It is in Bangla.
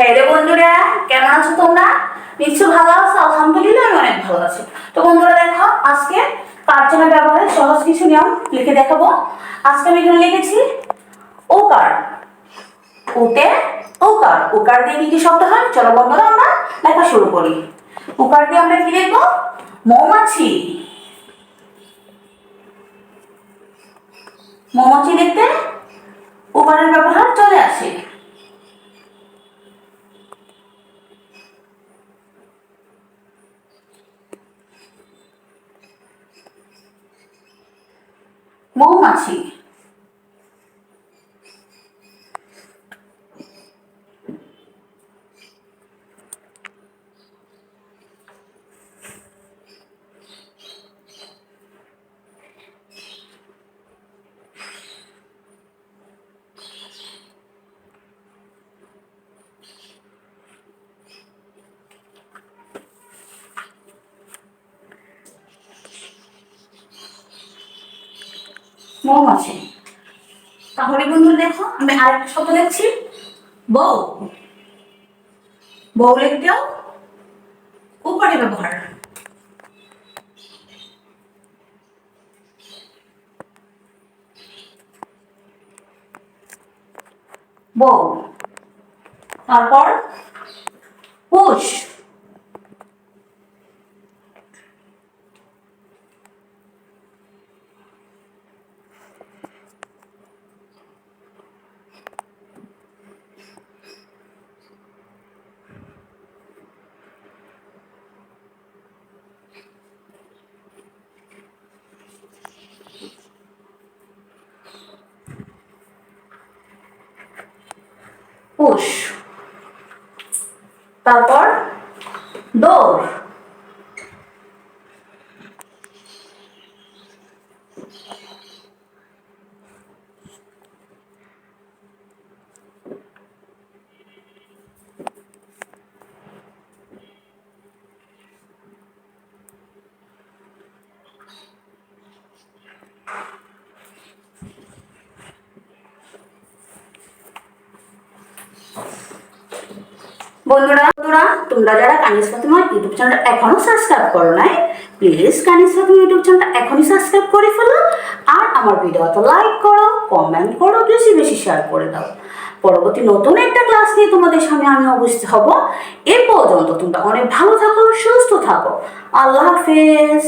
হ্যালো বন্ধুরা, কেমন আছো তোমরা? নিশ্চয় ভালো আছো? আলহামদুলিল্লাহ আমি অনেক ভালো আছি। তো বন্ধুরা দেখো, আজকে কার্যনা ব্যবহারে সহজ কিছু নিয়ম লিখে দেখাবো। আজকে আমি এখানে লিখেছি ওকার। ওতে ওকার। ওকার দিয়ে কি কি শব্দ হয়? চলো বন্ধুরা আমরা লেখা শুরু করি। ওকার দিয়ে আমরা কি লিখবো? মৌমাছি। মৌমাছি লিখতে ওকারের ব্যবহার চলে আসে। মৌমাছি। মৌমাছি। তাহলে বন্ধু দেখো, আমি আরেকটা শব্দ লিখছি বউ। বউ লিখতেও উপরে ব্যবহার। বউ। তারপর পুষ। পুষ। তারপর দৌড়। বন্ধুরা তোমরা যারা কানিজ ফাতেমা ইউটিউব চ্যানেল এখনো সাবস্ক্রাইব করো নাই, প্লিজ কানিজ ফাতেমা ইউটিউব চ্যানেলটা এখনই সাবস্ক্রাইব করে ফেলো। আর আমার ভিডিওটা লাইক করো, কমেন্ট করো, বেশি বেশি শেয়ার করে দাও। পরবর্তী নতুন একটা ক্লাস নিয়ে তোমাদের সামনে আমি উপস্থিত হব। এ পর্যন্ত তোমরা অনেক ভালো থাকো, সুস্থ থাকো। আল্লাহ হাফেজ।